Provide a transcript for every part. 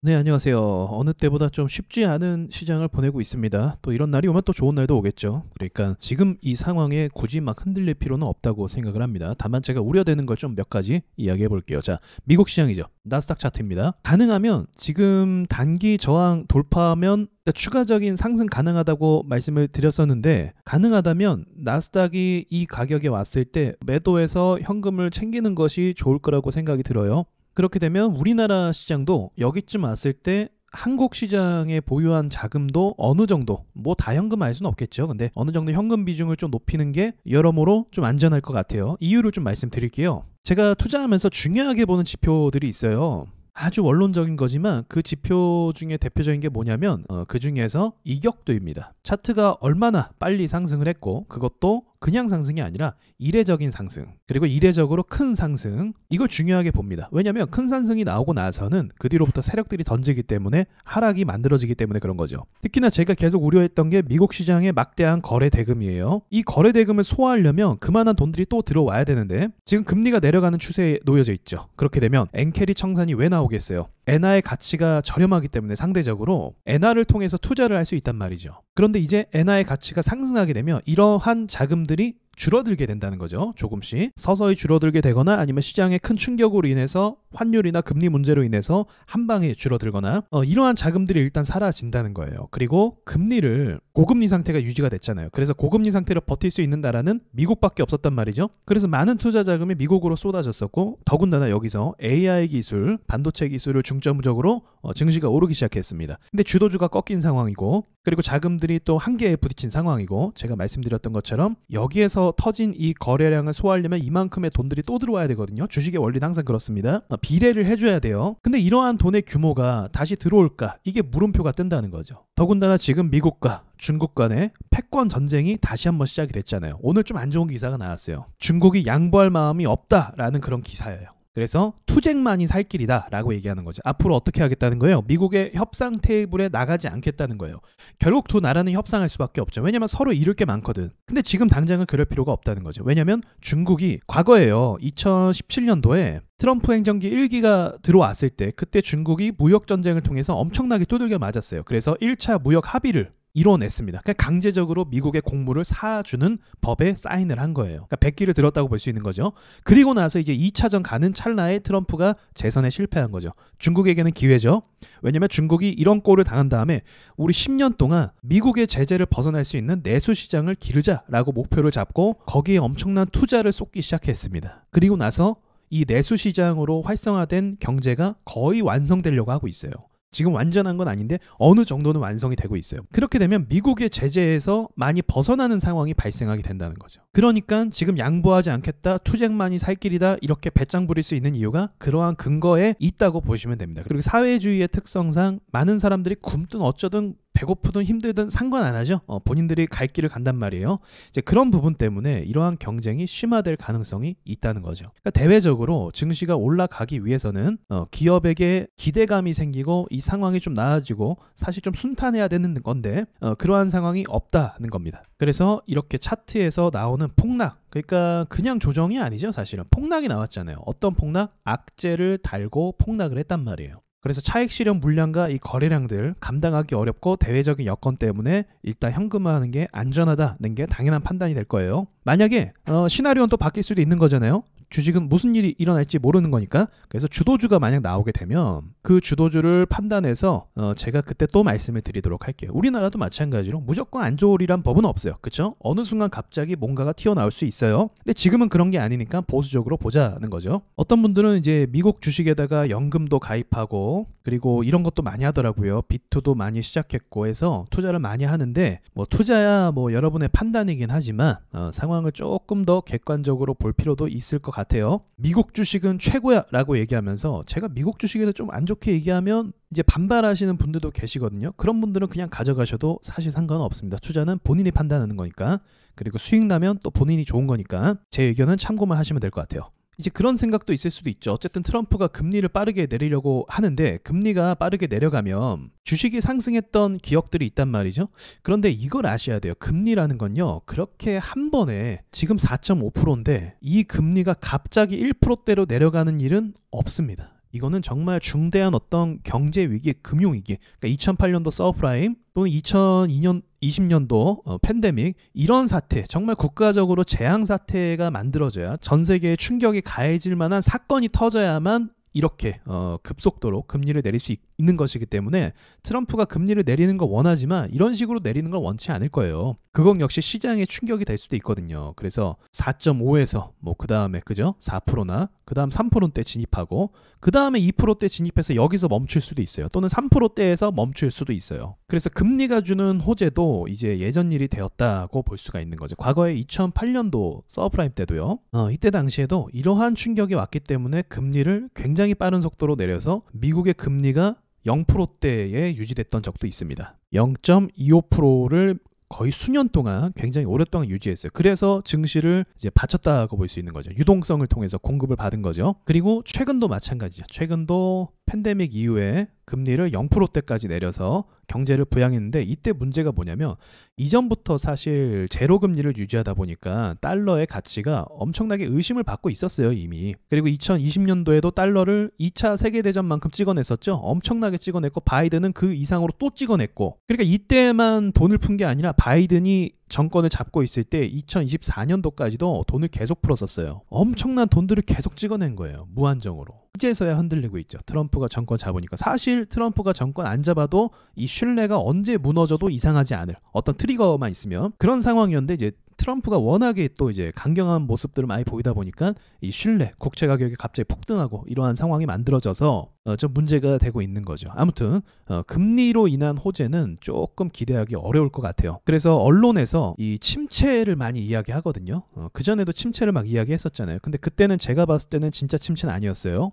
네, 안녕하세요. 어느 때보다 좀 쉽지 않은 시장을 보내고 있습니다. 또 이런 날이 오면 또 좋은 날도 오겠죠. 그러니까 지금 이 상황에 굳이 막 흔들릴 필요는 없다고 생각을 합니다. 다만 제가 우려되는 걸 좀 몇 가지 이야기해 볼게요. 자, 미국 시장이죠. 나스닥 차트입니다. 가능하면 지금 단기 저항 돌파하면 추가적인 상승 가능하다고 말씀을 드렸었는데, 가능하다면 나스닥이 이 가격에 왔을 때 매도해서 현금을 챙기는 것이 좋을 거라고 생각이 들어요. 그렇게 되면 우리나라 시장도 여기쯤 왔을 때 한국 시장에 보유한 자금도 어느 정도, 뭐 다 현금 알 수는 없겠죠. 근데 어느 정도 현금 비중을 좀 높이는 게 여러모로 좀 안전할 것 같아요. 이유를 좀 말씀드릴게요. 제가 투자하면서 중요하게 보는 지표들이 있어요. 아주 원론적인 거지만 그 지표 중에 대표적인 게 뭐냐면 그 중에서 이격도입니다. 차트가 얼마나 빨리 상승을 했고, 그것도 그냥 상승이 아니라 이례적인 상승, 그리고 이례적으로 큰 상승, 이걸 중요하게 봅니다. 왜냐하면 큰 상승이 나오고 나서는 그 뒤로부터 세력들이 던지기 때문에 하락이 만들어지기 때문에 그런 거죠. 특히나 제가 계속 우려했던 게 미국 시장의 막대한 거래 대금이에요. 이 거래 대금을 소화하려면 그만한 돈들이 또 들어와야 되는데 지금 금리가 내려가는 추세에 놓여져 있죠. 그렇게 되면 엔캐리 청산이 왜 나오겠어요? 엔화의 가치가 저렴하기 때문에 상대적으로 엔화를 통해서 투자를 할 수 있단 말이죠. 그런데 이제 엔화의 가치가 상승하게 되면 이러한 자금들이 줄어들게 된다는 거죠. 조금씩 서서히 줄어들게 되거나, 아니면 시장의 큰 충격으로 인해서 환율이나 금리 문제로 인해서 한 방에 줄어들거나, 이러한 자금들이 일단 사라진다는 거예요. 그리고 금리를, 고금리 상태가 유지가 됐잖아요. 그래서 고금리 상태를 버틸 수 있는 나라는 미국밖에 없었단 말이죠. 그래서 많은 투자 자금이 미국으로 쏟아졌었고, 더군다나 여기서 AI 기술, 반도체 기술을 중점적으로 증시가 오르기 시작했습니다. 근데 주도주가 꺾인 상황이고, 그리고 자금들이 또 한계에 부딪힌 상황이고, 제가 말씀드렸던 것처럼 여기에서 터진 이 거래량을 소화하려면 이만큼의 돈들이 또 들어와야 되거든요. 주식의 원리는 항상 그렇습니다. 비례를 해줘야 돼요. 근데 이러한 돈의 규모가 다시 들어올까? 이게 물음표가 뜬다는 거죠. 더군다나 지금 미국과 중국 간의 패권 전쟁이 다시 한번 시작이 됐잖아요. 오늘 좀 안 좋은 기사가 나왔어요. 중국이 양보할 마음이 없다라는 그런 기사예요. 그래서 투쟁만이 살 길이다 라고 얘기하는 거죠. 앞으로 어떻게 하겠다는 거예요? 미국의 협상 테이블에 나가지 않겠다는 거예요. 결국 두 나라는 협상할 수밖에 없죠. 왜냐면 서로 잃을 게 많거든. 근데 지금 당장은 그럴 필요가 없다는 거죠. 왜냐면 중국이 과거에요, 2017년도에 트럼프 행정기 1기가 들어왔을 때, 그때 중국이 무역전쟁을 통해서 엄청나게 두들겨 맞았어요. 그래서 1차 무역 합의를 이뤄냈습니다. 그러니까 강제적으로 미국의 공물을 사주는 법에 사인을 한 거예요. 그러니까 백기를 들었다고 볼 수 있는 거죠. 그리고 나서 이제 2차전 가는 찰나에 트럼프가 재선에 실패한 거죠. 중국에게는 기회죠. 왜냐면 중국이 이런 꼴을 당한 다음에 우리 10년 동안 미국의 제재를 벗어날 수 있는 내수 시장을 기르자라고 목표를 잡고 거기에 엄청난 투자를 쏟기 시작했습니다. 그리고 나서 이 내수 시장으로 활성화된 경제가 거의 완성되려고 하고 있어요. 지금 완전한 건 아닌데 어느 정도는 완성이 되고 있어요. 그렇게 되면 미국의 제재에서 많이 벗어나는 상황이 발생하게 된다는 거죠. 그러니까 지금 양보하지 않겠다, 투쟁만이 살 길이다, 이렇게 배짱 부릴 수 있는 이유가 그러한 근거에 있다고 보시면 됩니다. 그리고 사회주의의 특성상 많은 사람들이 굶든 어쩌든 배고프든 힘들든 상관 안 하죠. 본인들이 갈 길을 간단 말이에요. 이제 그런 부분 때문에 이러한 경쟁이 심화될 가능성이 있다는 거죠. 그러니까 대외적으로 증시가 올라가기 위해서는 기업에게 기대감이 생기고 이 상황이 좀 나아지고 사실 좀 순탄해야 되는 건데 그러한 상황이 없다는 겁니다. 그래서 이렇게 차트에서 나오는 폭락, 그러니까 그냥 조정이 아니죠. 사실은 폭락이 나왔잖아요. 어떤 폭락? 악재를 달고 폭락을 했단 말이에요. 그래서 차익 실현 물량과 이 거래량들 감당하기 어렵고 대외적인 여건 때문에 일단 현금화하는 게 안전하다는 게 당연한 판단이 될 거예요. 만약에 시나리오는 또 바뀔 수도 있는 거잖아요. 주식은 무슨 일이 일어날지 모르는 거니까. 그래서 주도주가 만약 나오게 되면 그 주도주를 판단해서 제가 그때 또 말씀을 드리도록 할게요. 우리나라도 마찬가지로 무조건 안 좋으리란 법은 없어요. 그렇죠? 어느 순간 갑자기 뭔가가 튀어나올 수 있어요. 근데 지금은 그런 게 아니니까 보수적으로 보자는 거죠. 어떤 분들은 이제 미국 주식에다가 연금도 가입하고 그리고 이런 것도 많이 하더라고요. 비투도 많이 시작했고 해서 투자를 많이 하는데, 뭐 투자야 뭐 여러분의 판단이긴 하지만 상황을 조금 더 객관적으로 볼 필요도 있을 것 같아요. 미국 주식은 최고야 라고 얘기하면서 제가 미국 주식에서 좀 안 좋게 얘기하면 이제 반발하시는 분들도 계시거든요. 그런 분들은 그냥 가져가셔도 사실 상관은 없습니다. 투자는 본인이 판단하는 거니까. 그리고 수익 나면 또 본인이 좋은 거니까 제 의견은 참고만 하시면 될 것 같아요. 이제 그런 생각도 있을 수도 있죠. 어쨌든 트럼프가 금리를 빠르게 내리려고 하는데 금리가 빠르게 내려가면 주식이 상승했던 기업들이 있단 말이죠. 그런데 이걸 아셔야 돼요. 금리라는 건요, 그렇게 한 번에 지금 4.5%인데 이 금리가 갑자기 1%대로 내려가는 일은 없습니다. 이거는 정말 중대한 어떤 경제 위기, 금융 위기, 그러니까 2008년도 서브프라임 또는 2020년도 팬데믹, 이런 사태, 정말 국가적으로 재앙 사태가 만들어져야, 전 세계에 충격이 가해질 만한 사건이 터져야만 이렇게 급속도로 금리를 내릴 수 있는 것이기 때문에 트럼프가 금리를 내리는 거 원하지만 이런 식으로 내리는 걸 원치 않을 거예요. 그건 역시 시장에 충격이 될 수도 있거든요. 그래서 4.5에서 그 다음에 그죠? 4%나 그 다음 3%대 진입하고 그 다음에 2%대 진입해서 여기서 멈출 수도 있어요. 또는 3%대에서 멈출 수도 있어요. 그래서 금리가 주는 호재도 이제 예전 일이 되었다고 볼 수가 있는 거죠. 과거에 2008년도 서브프라임 때도요. 이때 당시에도 이러한 충격이 왔기 때문에 금리를 굉장히 빠른 속도로 내려서 미국의 금리가 0%대에 유지됐던 적도 있습니다. 0.25%를 거의 수년 동안 굉장히 오랫동안 유지했어요. 그래서 증시를 이제 받쳤다고 볼 수 있는 거죠. 유동성을 통해서 공급을 받은 거죠. 그리고 최근도 마찬가지죠. 최근도 팬데믹 이후에 금리를 0%대까지 내려서 경제를 부양했는데, 이때 문제가 뭐냐면 이전부터 사실 제로 금리를 유지하다 보니까 달러의 가치가 엄청나게 의심을 받고 있었어요, 이미. 그리고 2020년도에도 달러를 2차 세계대전만큼 찍어냈었죠. 엄청나게 찍어냈고 바이든은 그 이상으로 또 찍어냈고, 그러니까 이때만 돈을 푼 게 아니라 바이든이 정권을 잡고 있을 때 2024년도까지도 돈을 계속 풀었었어요. 엄청난 돈들을 계속 찍어낸 거예요, 무한정으로. 이제서야 흔들리고 있죠. 트럼프가 정권 잡으니까. 사실 트럼프가 정권 안 잡아도 이 신뢰가 언제 무너져도 이상하지 않을 어떤 트리거만 있으면 그런 상황이었는데, 이제 트럼프가 워낙에 또 이제 강경한 모습들을 많이 보이다 보니까 이 신뢰, 국채 가격이 갑자기 폭등하고 이러한 상황이 만들어져서 좀 문제가 되고 있는 거죠. 아무튼 금리로 인한 호재는 조금 기대하기 어려울 것 같아요. 그래서 언론에서 이 침체를 많이 이야기하거든요. 그전에도 침체를 막 이야기했었잖아요. 근데 그때는 제가 봤을 때는 진짜 침체는 아니었어요.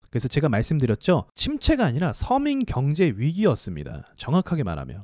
그래서 제가 말씀드렸죠. 침체가 아니라 서민 경제 위기였습니다. 정확하게 말하면.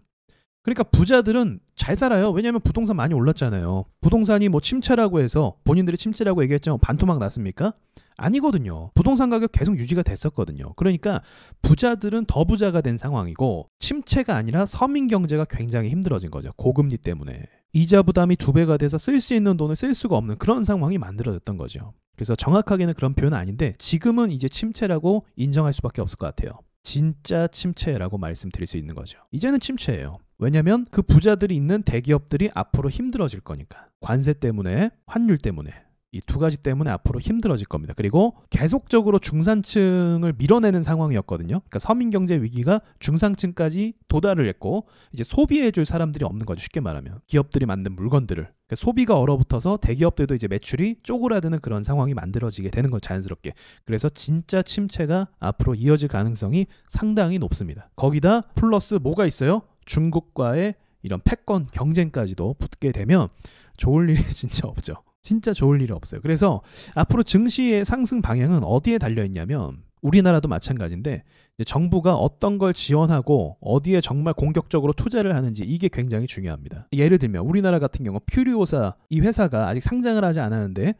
그러니까 부자들은 잘 살아요. 왜냐하면 부동산 많이 올랐잖아요. 부동산이 뭐 침체라고 해서 본인들이 침체라고 얘기했지만 반토막 났습니까? 아니거든요. 부동산 가격 계속 유지가 됐었거든요. 그러니까 부자들은 더 부자가 된 상황이고, 침체가 아니라 서민 경제가 굉장히 힘들어진 거죠. 고금리 때문에. 이자 부담이 2배가 돼서 쓸 수 있는 돈을 쓸 수가 없는 그런 상황이 만들어졌던 거죠. 그래서 정확하게는 그런 표현은 아닌데 지금은 이제 침체라고 인정할 수밖에 없을 것 같아요. 진짜 침체라고 말씀드릴 수 있는 거죠. 이제는 침체예요. 왜냐하면 그 부자들이 있는 대기업들이 앞으로 힘들어질 거니까. 관세 때문에, 환율 때문에, 이 두 가지 때문에 앞으로 힘들어질 겁니다. 그리고 계속적으로 중산층을 밀어내는 상황이었거든요. 그러니까 서민경제 위기가 중산층까지 도달을 했고, 이제 소비해줄 사람들이 없는 거죠. 쉽게 말하면 기업들이 만든 물건들을, 그러니까 소비가 얼어붙어서 대기업들도 이제 매출이 쪼그라드는 그런 상황이 만들어지게 되는 거, 자연스럽게. 그래서 진짜 침체가 앞으로 이어질 가능성이 상당히 높습니다. 거기다 플러스 뭐가 있어요? 중국과의 이런 패권 경쟁까지도 붙게 되면 좋을 일이 진짜 없죠. 진짜 좋을 일이 없어요. 그래서 앞으로 증시의 상승 방향은 어디에 달려있냐면, 우리나라도 마찬가지인데 정부가 어떤 걸 지원하고 어디에 정말 공격적으로 투자를 하는지, 이게 굉장히 중요합니다. 예를 들면 우리나라 같은 경우 퓨리오사, 이 회사가 아직 상장을 하지 않았는데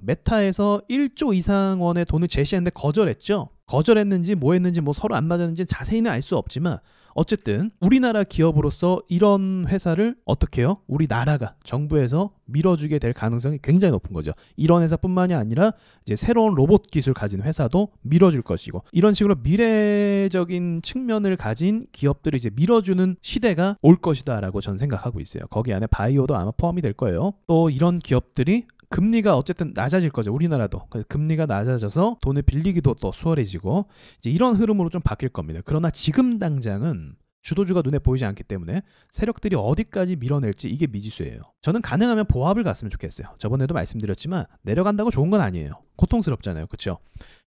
메타에서 1조 이상 원의 돈을 제시했는데 거절했죠. 거절했는지 뭐 했는지 뭐 서로 안 맞았는지 자세히는 알 수 없지만 어쨌든 우리나라 기업으로서 이런 회사를 어떻게 해요? 우리나라가 정부에서 밀어주게 될 가능성이 굉장히 높은 거죠. 이런 회사뿐만이 아니라 이제 새로운 로봇 기술 가진 회사도 밀어줄 것이고, 이런 식으로 미래적인 측면을 가진 기업들을 이제 밀어주는 시대가 올 것이다 라고 전 생각하고 있어요. 거기 안에 바이오도 아마 포함이 될 거예요. 또 이런 기업들이 금리가 어쨌든 낮아질 거죠. 우리나라도. 금리가 낮아져서 돈을 빌리기도 또 수월해지고, 이제 이런 흐름으로 좀 바뀔 겁니다. 그러나 지금 당장은 주도주가 눈에 보이지 않기 때문에 세력들이 어디까지 밀어낼지, 이게 미지수예요. 저는 가능하면 보합을 갔으면 좋겠어요. 저번에도 말씀드렸지만 내려간다고 좋은 건 아니에요. 고통스럽잖아요. 그렇죠?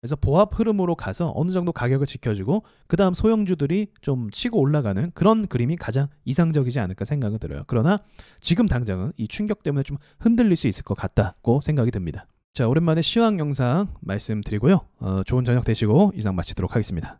그래서 보합 흐름으로 가서 어느 정도 가격을 지켜주고 그 다음 소형주들이 좀 치고 올라가는 그런 그림이 가장 이상적이지 않을까 생각은 들어요. 그러나 지금 당장은 이 충격 때문에 좀 흔들릴 수 있을 것 같다고 생각이 듭니다. 자, 오랜만에 시황 영상 말씀드리고요. 좋은 저녁 되시고 이상 마치도록 하겠습니다.